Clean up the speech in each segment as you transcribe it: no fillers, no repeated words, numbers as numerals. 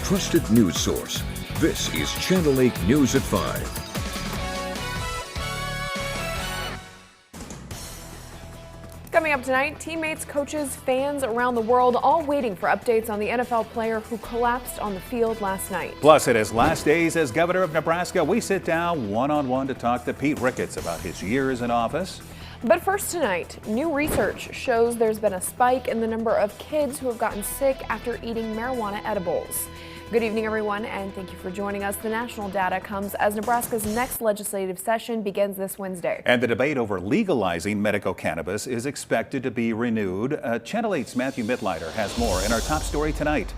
trusted news source. This is Channel 8 News at 5. Coming up tonight, teammates, coaches, fans around the world all waiting for updates on the NFL player who collapsed on the field last night. Plus, it is last days as governor of Nebraska. We sit down one-on-one to talk to Pete Ricketts about his years in office. But first tonight, new research shows there's been a spike in the number of kids who have gotten sick after eating marijuana edibles. Good evening, everyone, and thank you for joining us. The national data comes as Nebraska's next legislative session begins this Wednesday. And the debate over legalizing medical cannabis is expected to be renewed. Channel 8's Matthew Mittleider has more in our top story tonight.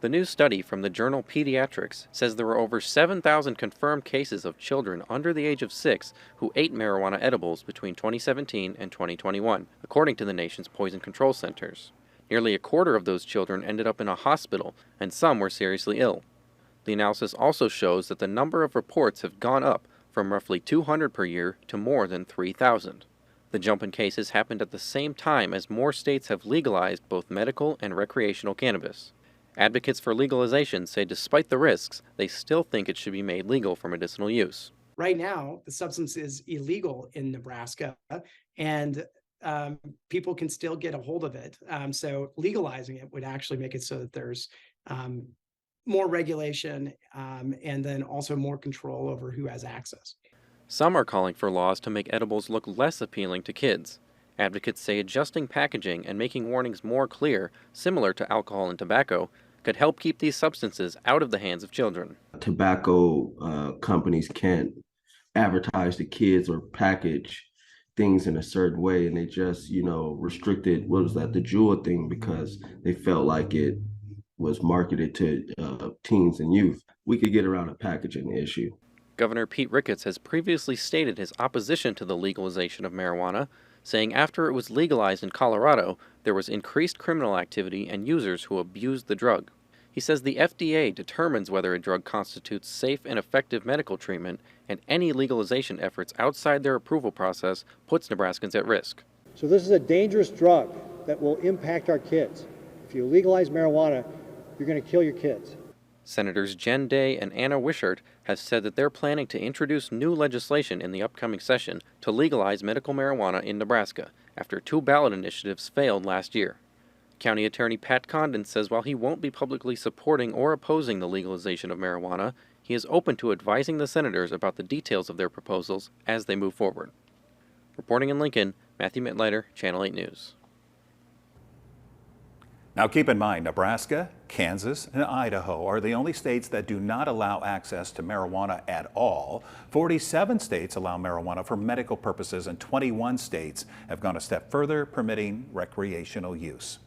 The new study from the journal Pediatrics says there were over 7,000 confirmed cases of children under the age of 6 who ate marijuana edibles between 2017 and 2021, according to the nation's poison control centers. Nearly a quarter of those children ended up in a hospital, and some were seriously ill. The analysis also shows that the number of reports have gone up from roughly 200 per year to more than 3,000. The jump in cases happened at the same time as more states have legalized both medical and recreational cannabis. Advocates for legalization say despite the risks, they still think it should be made legal for medicinal use. Right now, the substance is illegal in Nebraska, and people can still get a hold of it. So legalizing it would actually make it so that there's more regulation and then also more control over who has access. Some are calling for laws to make edibles look less appealing to kids. Advocates say adjusting packaging and making warnings more clear, similar to alcohol and tobacco, could help keep these substances out of the hands of children. Tobacco companies can't advertise to kids or package things in a certain way, and they just, restricted, the Juul thing, because they felt like it was marketed to teens and youth. We could get around a packaging issue. Governor Pete Ricketts has previously stated his opposition to the legalization of marijuana, saying after it was legalized in Colorado, there was increased criminal activity and users who abused the drug. He says the FDA determines whether a drug constitutes safe and effective medical treatment, and any legalization efforts outside their approval process puts Nebraskans at risk. So this is a dangerous drug that will impact our kids. If you legalize marijuana, you're going to kill your kids. Senators Jen Day and Anna Wishart have said that they're planning to introduce new legislation in the upcoming session to legalize medical marijuana in Nebraska after 2 ballot initiatives failed last year. County Attorney Pat Condon says while he won't be publicly supporting or opposing the legalization of marijuana, he is open to advising the senators about the details of their proposals as they move forward. Reporting in Lincoln, Matthew Mittleider, Channel 8 News. Now keep in mind, Nebraska, Kansas, and Idaho are the only states that do not allow access to marijuana at all. 47 states allow marijuana for medical purposes, and 21 states have gone a step further, permitting recreational use.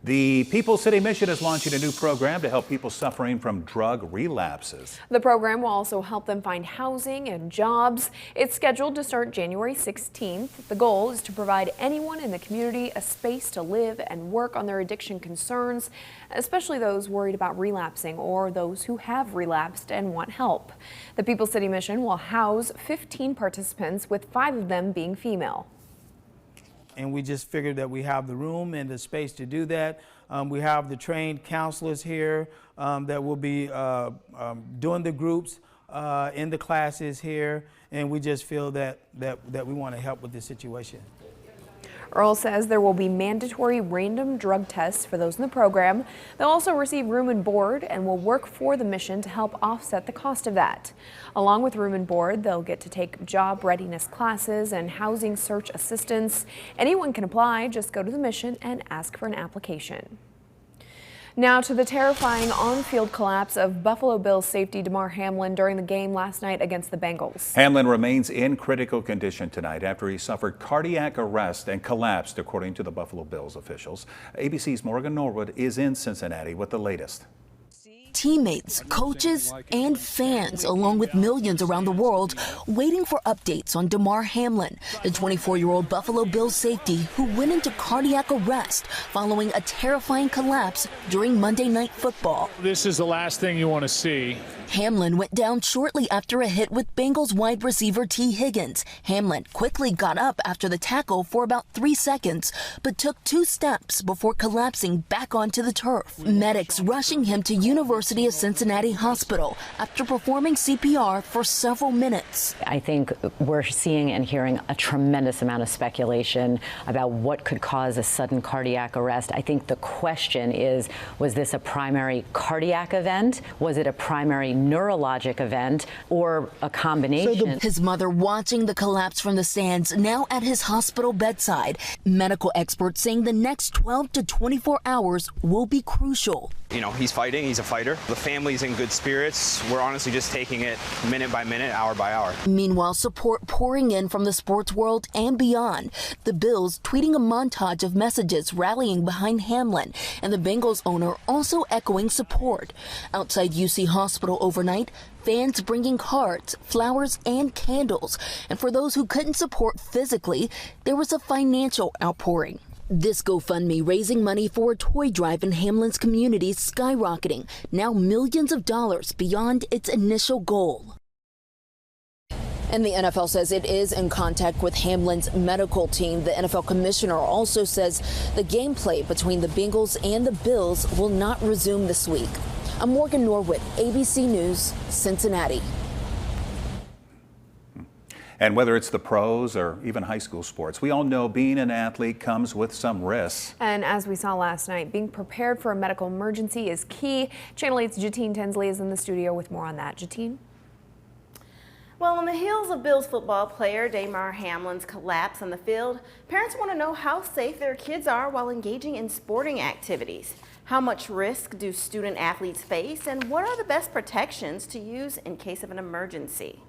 The People's City Mission is launching a new program to help people suffering from drug relapses. The program will also help them find housing and jobs. It's scheduled to start January 16th. The goal is to provide anyone in the community a space to live and work on their addiction concerns, especially those worried about relapsing or those who have relapsed and want help. The People's City Mission will house 15 participants, with 5 of them being female. And we just figured that we have the room and the space to do that. We have the trained counselors here that will be doing the groups in the classes here, and we just feel that we want to help with this situation. Earl says there will be mandatory random drug tests for those in the program. They'll also receive room and board and will work for the mission to help offset the cost of that. Along with room and board, they'll get to take job readiness classes and housing search assistance. Anyone can apply. Just go to the mission and ask for an application. Now to the terrifying on-field collapse of Buffalo Bills safety Damar Hamlin during the game last night against the Bengals. Hamlin remains in critical condition tonight after he suffered cardiac arrest and collapsed, according to the Buffalo Bills officials. ABC's Morgan Norwood is in Cincinnati with the latest. teammates, coaches, and fans, along with millions around the world, waiting for updates on Damar Hamlin, the 24-year-old Buffalo Bills safety who went into cardiac arrest following a terrifying collapse during Monday Night Football. This is the last thing you want to see. Hamlin went down shortly after a hit with Bengals wide receiver T. Higgins. Hamlin quickly got up after the tackle for about 3 seconds, but took 2 steps before collapsing back onto the turf. Medics rushing him to University of Cincinnati Hospital after performing CPR for several minutes. I think we're seeing and hearing a tremendous amount of speculation about what could cause a sudden cardiac arrest. I think the question is, was this a primary cardiac event? Was it a primary neurologic event, or a combination? His mother watching the collapse from the stands, now at his hospital bedside. Medical experts saying the next 12 to 24 hours will be crucial. You know, he's fighting, he's a fighter. The family's in good spirits. We're honestly just taking it minute by minute, hour by hour. Meanwhile, support pouring in from the sports world and beyond. The Bills tweeting a montage of messages rallying behind Hamlin, and the Bengals owner also echoing support. Outside UC Hospital overnight, fans bringing cards, flowers, and candles. And for those who couldn't support physically, there was a financial outpouring. This GoFundMe raising money for a toy drive in Hamlin's community skyrocketing, now millions of dollars beyond its initial goal. And the NFL says it is in contact with Hamlin's medical team. The NFL commissioner also says the gameplay between the Bengals and the Bills will not resume this week. I'm Morgan Norwood, ABC News, Cincinnati. And whether it's the pros or even high school sports, we all know being an athlete comes with some risks. And as we saw last night, being prepared for a medical emergency is key. Channel 8's Jatine Tinsley is in the studio with more on that. Jatine? Well, on the heels of Bills football player Damar Hamlin's collapse on the field, parents want to know how safe their kids are while engaging in sporting activities. How much risk do student athletes face, and what are the best protections to use in case of an emergency?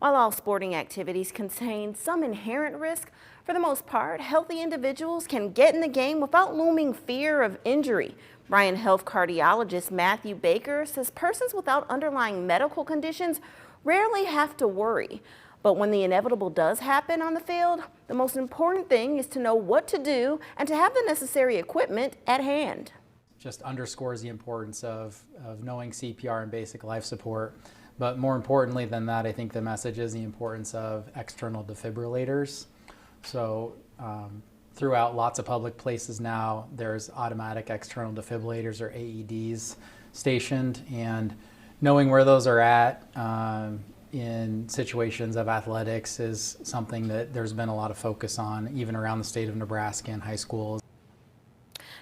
While all sporting activities contain some inherent risk, for the most part, healthy individuals can get in the game without looming fear of injury. Bryan Health cardiologist Matthew Baker says persons without underlying medical conditions rarely have to worry. But when the inevitable does happen on the field, the most important thing is to know what to do and to have the necessary equipment at hand. Just underscores the importance of knowing CPR and basic life support. But more importantly than that, I think the message is the importance of external defibrillators. So throughout lots of public places now, there's automatic external defibrillators, or AEDs, stationed, and knowing where those are at in situations of athletics is something that there's been a lot of focus on, even around the state of Nebraska and high schools.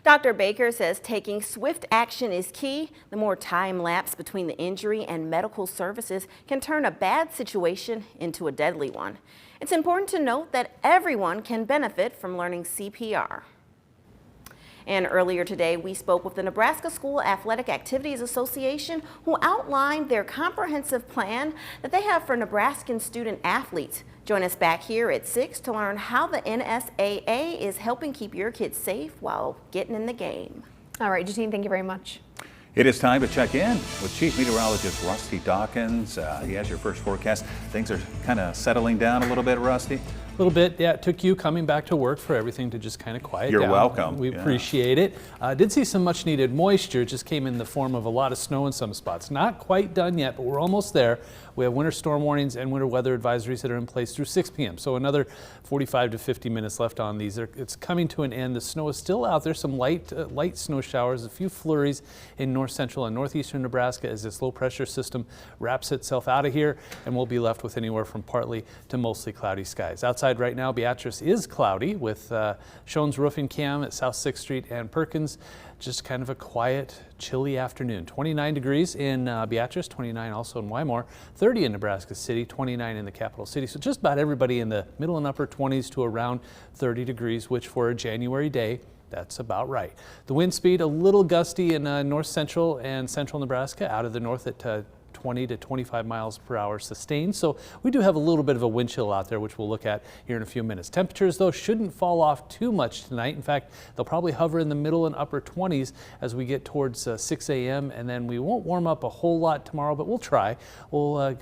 Dr. Baker says taking swift action is key. The more time lapse between the injury and medical services can turn a bad situation into a deadly one. It's important to note that everyone can benefit from learning CPR. And earlier today, we spoke with the Nebraska School Athletic Activities Association, who outlined their comprehensive plan that they have for Nebraskan student athletes. Join us back here at 6 to learn how the NSAA is helping keep your kids safe while getting in the game. All right, Jatine, thank you very much. It is time to check in with Chief Meteorologist Rusty Dawkins. He has your first forecast. Things are kind of settling down a little bit, Rusty? A little bit, yeah. It took you coming back to work for everything to just kind of quiet down. You're welcome. We appreciate it. Did see some much needed moisture. It just came in the form of a lot of snow in some spots. Not quite done yet, but we're almost there. We have winter storm warnings and winter weather advisories that are in place through 6 p.m. So another 45 to 50 minutes left on these. It's coming to an end. The snow is still out there. Some light snow showers, a few flurries in north central and northeastern Nebraska as this low pressure system wraps itself out of here, and we'll be left with anywhere from partly to mostly cloudy skies. Outside right now, Beatrice is cloudy with Schoen's Roofing Cam at South 6th Street and Perkins. Just kind of a quiet, chilly afternoon. 29 degrees in Beatrice, 29 also in Wymore, 30 in Nebraska City, 29 in the capital city. So just about everybody in the middle and upper 20s to around 30 degrees, which for a January day, that's about right. The wind speed a little gusty in north central and central Nebraska, out of the north at 20 to 25 miles per hour sustained. So we do have a little bit of a wind chill out there, which we'll look at here in a few minutes. Temperatures, though, shouldn't fall off too much tonight. In fact, they'll probably hover in the middle and upper 20s as we get towards 6 a.m. and then we won't warm up a whole lot tomorrow, but we'll try. We'll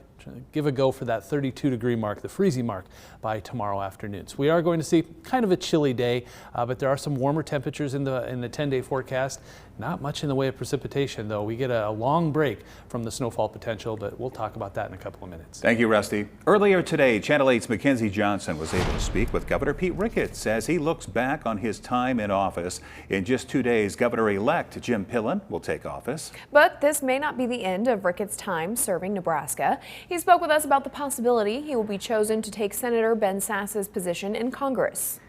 give a go for that 32-degree mark, the freezing mark, by tomorrow afternoon. So we are going to see kind of a chilly day, but there are some warmer temperatures in the 10-day forecast. Not much in the way of precipitation, though. We get a long break from the snowfall potential, but we'll talk about that in a couple of minutes. Thank you, Rusty. Earlier today, Channel 8's Mackenzie Johnson was able to speak with Governor Pete Ricketts as he looks back on his time in office. In just 2 days, Governor-elect Jim Pillen will take office. But this may not be the end of Ricketts' time serving Nebraska. He spoke with us about the possibility he will be chosen to take Senator Ben Sass's position in Congress.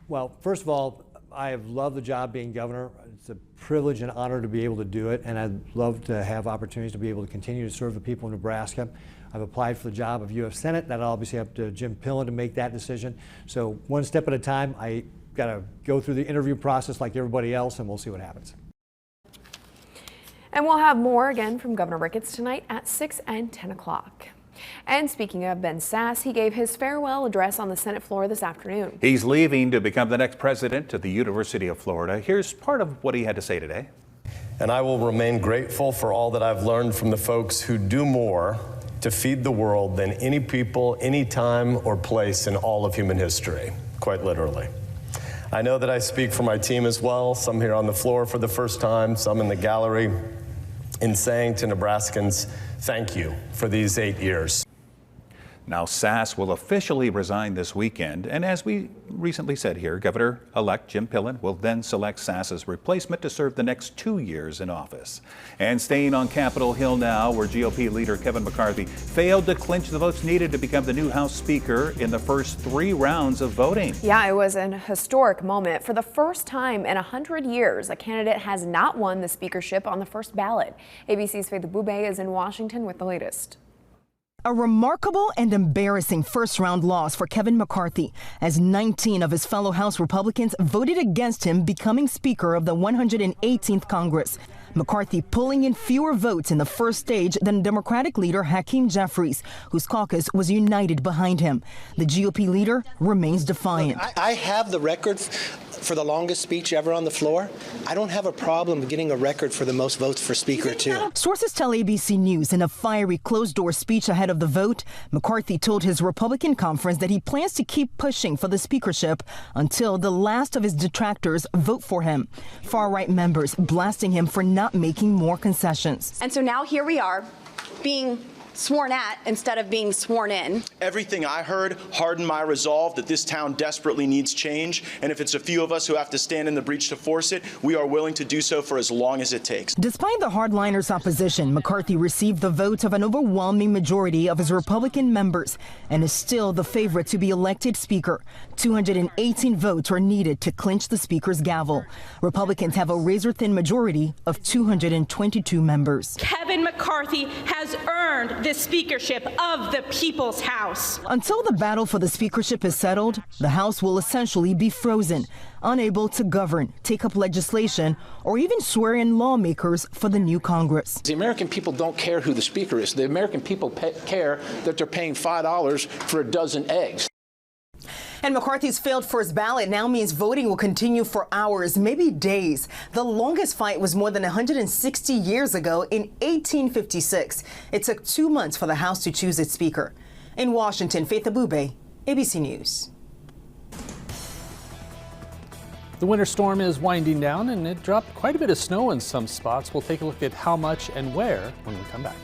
Well, first of all, I have loved the job being governor. It's a privilege and honor to be able to do it, and I'd love to have opportunities to be able to continue to serve the people of Nebraska. I've applied for the job of U.S. Senate. That'll obviously up to Jim Pillen to make that decision. So one step at a time. I got to go through the interview process like everybody else, and we'll see what happens. And we'll have more again from Governor Ricketts tonight at 6 and 10 o'clock. And speaking of Ben Sasse, he gave his farewell address on the Senate floor this afternoon. He's leaving to become the next president of the University of Florida. Here's part of what he had to say today. And I will remain grateful for all that I've learned from the folks who do more to feed the world than any people, any time or place in all of human history, quite literally. I know that I speak for my team as well, some here on the floor for the first time, some in the gallery, in saying to Nebraskans, thank you for these 8 years. Now, Sasse will officially resign this weekend, and as we recently said here, Governor-elect Jim Pillen will then select Sasse's replacement to serve the next 2 years in office. And staying on Capitol Hill now, where GOP leader Kevin McCarthy failed to clinch the votes needed to become the new House Speaker in the first 3 rounds of voting. Yeah, it was an historic moment. For the first time in 100 years, a candidate has not won the speakership on the first ballot. ABC's Faith Bube is in Washington with the latest. A remarkable and embarrassing first-round loss for Kevin McCarthy, as 19 of his fellow House Republicans voted against him becoming Speaker of the 118th Congress. McCarthy pulling in fewer votes in the first stage than Democratic leader Hakeem Jeffries, whose caucus was united behind him. The GOP leader remains defiant. Look, I have the record for the longest speech ever on the floor. I don't have a problem getting a record for the most votes for Speaker, too. Sources tell ABC News in a fiery closed-door speech ahead of the vote, McCarthy told his Republican conference that he plans to keep pushing for the speakership until the last of his detractors vote for him. Far-right members blasting him for not making more concessions. And so now here we are, being sworn at instead of being sworn in. Everything I heard hardened my resolve that this town desperately needs change, and if it's a few of us who have to stand in the breach to force it, we are willing to do so for as long as it takes. Despite the hardliners' opposition, McCarthy received the votes of an overwhelming majority of his Republican members and is still the favorite to be elected Speaker. 218 votes are needed to clinch the Speaker's gavel. Republicans have a razor-thin majority of 222 members. Kevin McCarthy has earned the speakership of the People's House. Until the battle for the speakership is settled, the House will essentially be frozen, unable to govern, take up legislation, or even swear in lawmakers for the new Congress. The American people don't care who the speaker is. The American people care that they're paying $5 for a dozen eggs. And McCarthy's failed first ballot now means voting will continue for hours, maybe days. The longest fight was more than 160 years ago in 1856. It took 2 months for the House to choose its speaker. In Washington, Faith Abube, ABC News. The winter storm is winding down, and it dropped quite a bit of snow in some spots. We'll take a look at how much and where when we come back.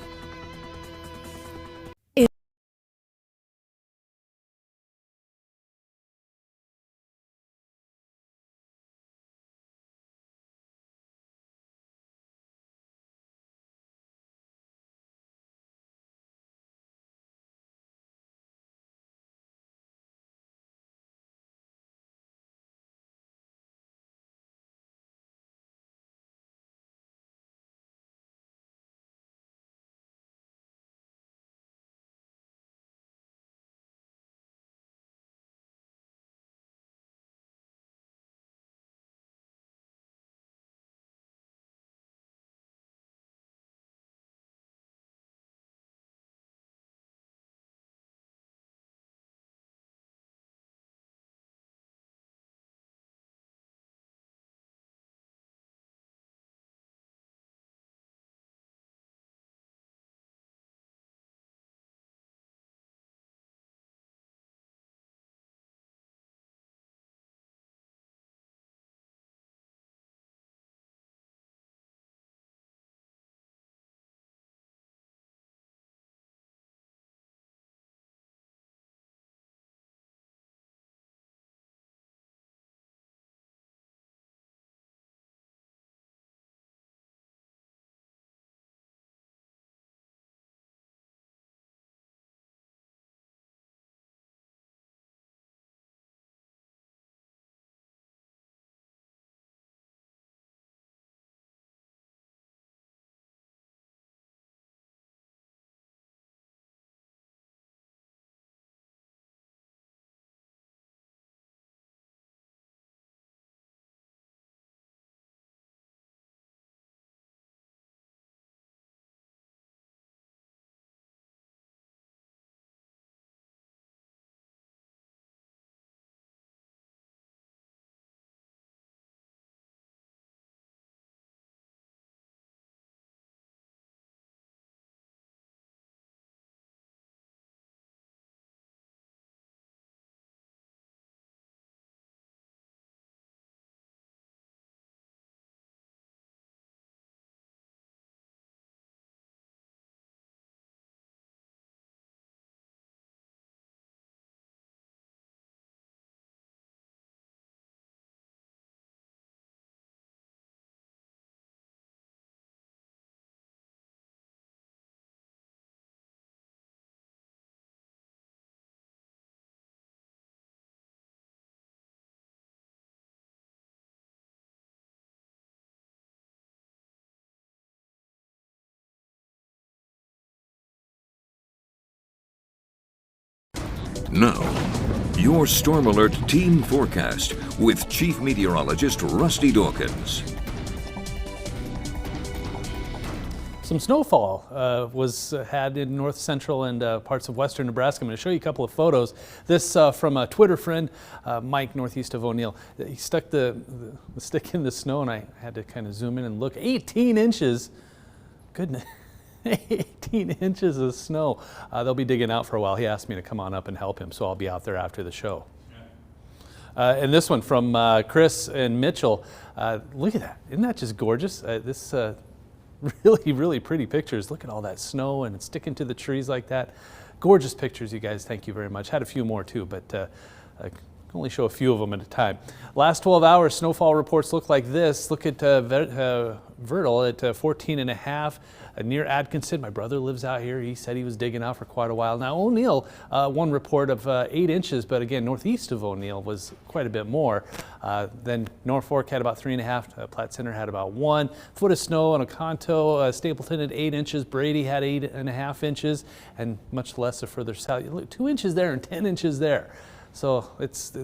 Now, your Storm Alert team forecast with Chief Meteorologist Rusty Dawkins. Some snowfall was had in north central and parts of western Nebraska. I'm going to show you a couple of photos. This from a Twitter friend, Mike, northeast of O'Neill. He stuck the stick in the snow, and I had to kind of zoom in and look. 18 inches. Goodness. 18 inches of snow. They'll be digging out for a while. He asked me to come on up and help him, so I'll be out there after the show. And this one from Chris and Mitchell. Look at that. Isn't that just gorgeous? This really pretty pictures. Look at all that snow and it's sticking to the trees like that. Gorgeous pictures, you guys. Thank you very much. Had a few more too, but I can only show a few of them at a time. Last 12 hours, snowfall reports look like this. Look at Vertal at 14 and a half. Near Atkinson, my brother lives out here. He said he was digging out for quite a while. Now O'Neill, one report of 8 inches, but again, northeast of O'Neill was quite a bit more. Then Norfolk had about 3.5. Platte Center had about 1 foot of snow on Oconto. Stapleton had 8 inches. Brady had 8.5 inches, and much less further south. Look, 2 inches there and 10 inches there. So it's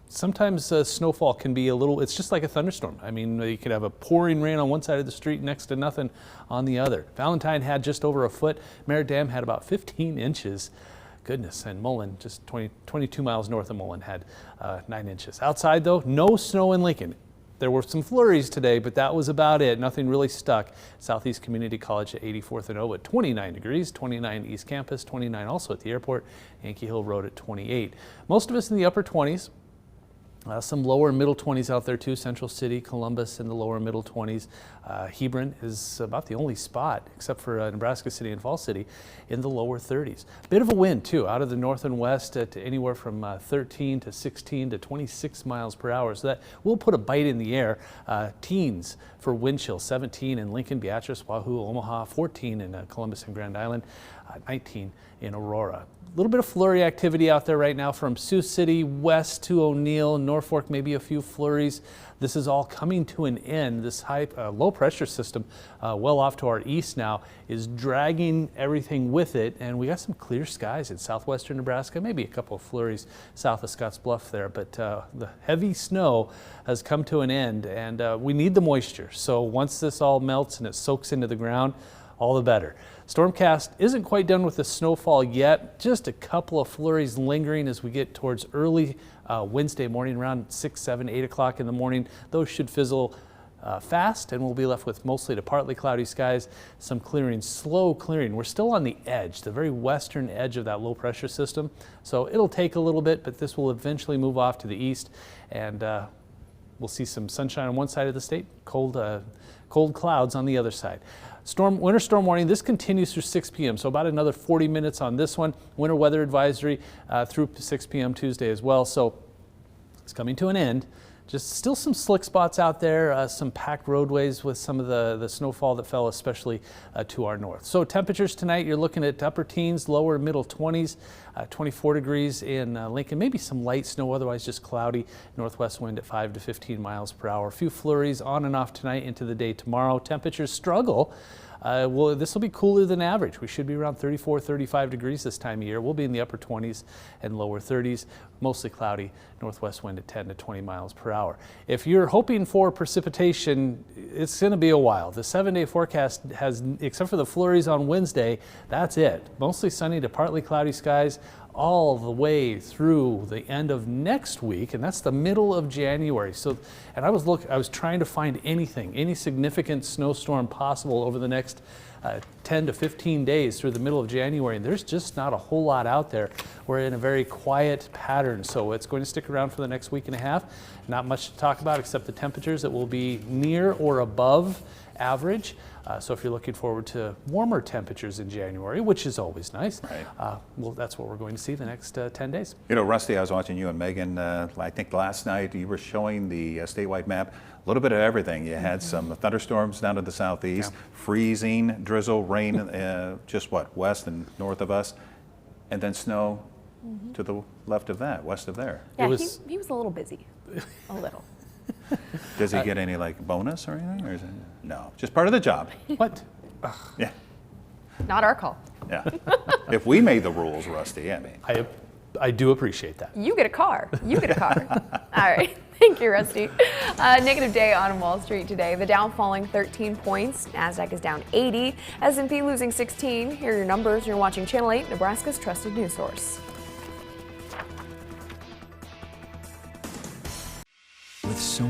sometimes snowfall can be a little, it's just like a thunderstorm. I mean, you could have a pouring rain on one side of the street, next to nothing on the other. Valentine had just over a foot. Merritt Dam had about 15 inches. Goodness, and Mullen, just 22 miles north of Mullen, had 9 inches. Outside though, no snow in Lincoln. There were some flurries today, but that was about it. Nothing really stuck. Southeast Community College at 84th and O at 29 degrees, 29 East Campus, 29 also at the airport, Yankee Hill Road at 28. Most of us in the upper 20s. Some lower and middle 20s out there too. Central City, Columbus in the lower and middle 20s. Hebron is about the only spot, except for Nebraska City and Falls City, in the lower 30s. Bit of a wind too, out of the north and west to anywhere from 13 to 16 to 26 miles per hour. So that will put a bite in the air. Teens for wind chill, 17 in Lincoln, Beatrice, Wahoo, Omaha, 14 in Columbus and Grand Island, 19 in Aurora. A little bit of flurry activity out there right now from Sioux City west to O'Neill, Norfolk, maybe a few flurries. This is all coming to an end. This high low pressure system well off to our east now is dragging everything with it, and we got some clear skies in southwestern Nebraska, maybe a couple of flurries south of Scotts Bluff there, but the heavy snow has come to an end, and we need the moisture. So once this all melts and it soaks into the ground, all the better. Stormcast isn't quite done with the snowfall yet. Just a couple of flurries lingering as we get towards early Wednesday morning, around 6, 7, 8 o'clock in the morning. Those should fizzle fast, and we'll be left with mostly to partly cloudy skies, some clearing, slow clearing. We're still on the edge, the very western edge of that low pressure system. So it'll take a little bit, but this will eventually move off to the east, and we'll see some sunshine on one side of the state, cold clouds on the other side. Winter storm warning, this continues through 6 p.m., so about another 40 minutes on this one. Winter weather advisory through 6 p.m. Tuesday as well, so it's coming to an end. Just still some slick spots out there, some packed roadways with some of the snowfall that fell, especially to our north. So temperatures tonight, you're looking at upper teens, lower middle 20s, 24 degrees in Lincoln, maybe some light snow, otherwise just cloudy. Northwest wind at 5 to 15 miles per hour. A few flurries on and off tonight into the day tomorrow. Temperatures struggle. Well, this will be cooler than average. We should be around 34, 35 degrees this time of year. We'll be in the upper 20s and lower 30s, mostly cloudy, northwest wind at 10 to 20 miles per hour. If you're hoping for precipitation, it's going to be a while. The 7-day forecast has, except for the flurries on Wednesday, that's it. Mostly sunny to partly cloudy skies all the way through the end of next week, and that's the middle of January. So, and I was trying to find any significant snowstorm possible over the next 10 to 15 days through the middle of January, and there's just not a whole lot out there. We're in a very quiet pattern, so it's going to stick around for the next week and a half. Not much to talk about except the temperatures that will be near or above average. So if you're looking forward to warmer temperatures in January, which is always nice, right. Well, that's what we're going to see the next 10 days. You know, Rusty, I was watching you and Megan, I think last night, you were showing the statewide map, a little bit of everything. You had some thunderstorms down to the southeast, freezing, drizzle, rain, just what, west and north of us, and then snow to the left of that, west of there. Yeah, he was a little busy, a little. Does he get any like bonus or anything, or is it no? Just part of the job. What? Yeah. Not our call. Yeah. If we made the rules, Rusty, I mean. I do appreciate that. You get a car. You get a car. All right. Thank you, Rusty. Negative day on Wall Street today. The Dow falling 13 points. NASDAQ is down 80. S&P losing 16. Here are your numbers. You're watching Channel 8, Nebraska's trusted news source. With so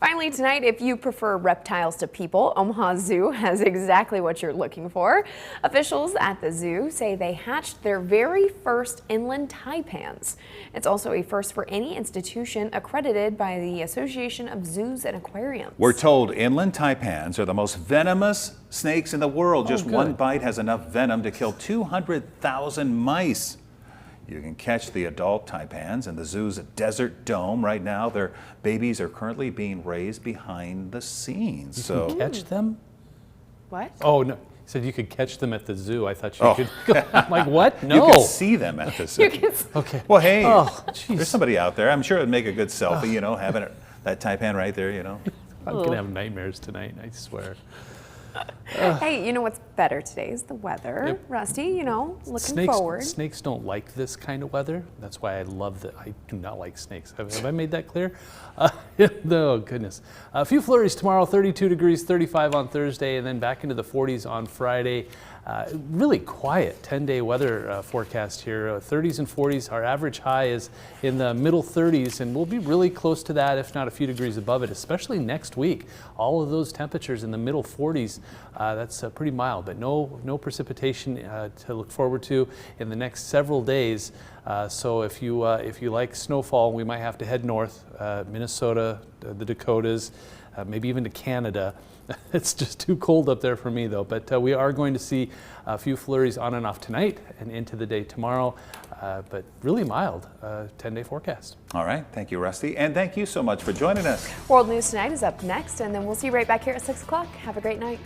Finally tonight, if you prefer reptiles to people, Omaha Zoo has exactly what you're looking for. Officials at the zoo say they hatched their very first inland taipans. It's also a first for any institution accredited by the Association of Zoos and Aquariums. We're told inland taipans are the most venomous snakes in the world. Just one bite has enough venom to kill 200,000 mice. You can catch the adult taipans in the zoo's desert dome. Right now, their babies are currently being raised behind the scenes. You can catch them? What? Oh, no. You said you could catch them at the zoo. I thought you could. I'm like, what? No. You can see them at the zoo. Okay. Well, hey, there's somebody out there. I'm sure it'd make a good selfie, you know, having that taipan right there, you know. I'm going to have nightmares tonight, I swear. Hey, you know what's better today is the weather. Yep. Rusty, you know, looking forward. Snakes don't like this kind of weather. That's why I love that. I do not like snakes. Have I made that clear? Oh, goodness. A few flurries tomorrow, 32 degrees, 35 on Thursday, and then back into the 40s on Friday. Really quiet 10-day weather forecast here. 30s and 40s. Our average high is in the middle 30s, and we'll be really close to that, if not a few degrees above it, especially next week. All of those temperatures in the middle 40s. That's pretty mild, but no precipitation to look forward to in the next several days. So if you like snowfall, we might have to head north, Minnesota, the Dakotas, maybe even to Canada. It's just too cold up there for me, though. But we are going to see a few flurries on and off tonight and into the day tomorrow. But really mild 10-day forecast. All right. Thank you, Rusty. And thank you so much for joining us. World News Tonight is up next, and then we'll see you right back here at 6 o'clock. Have a great night.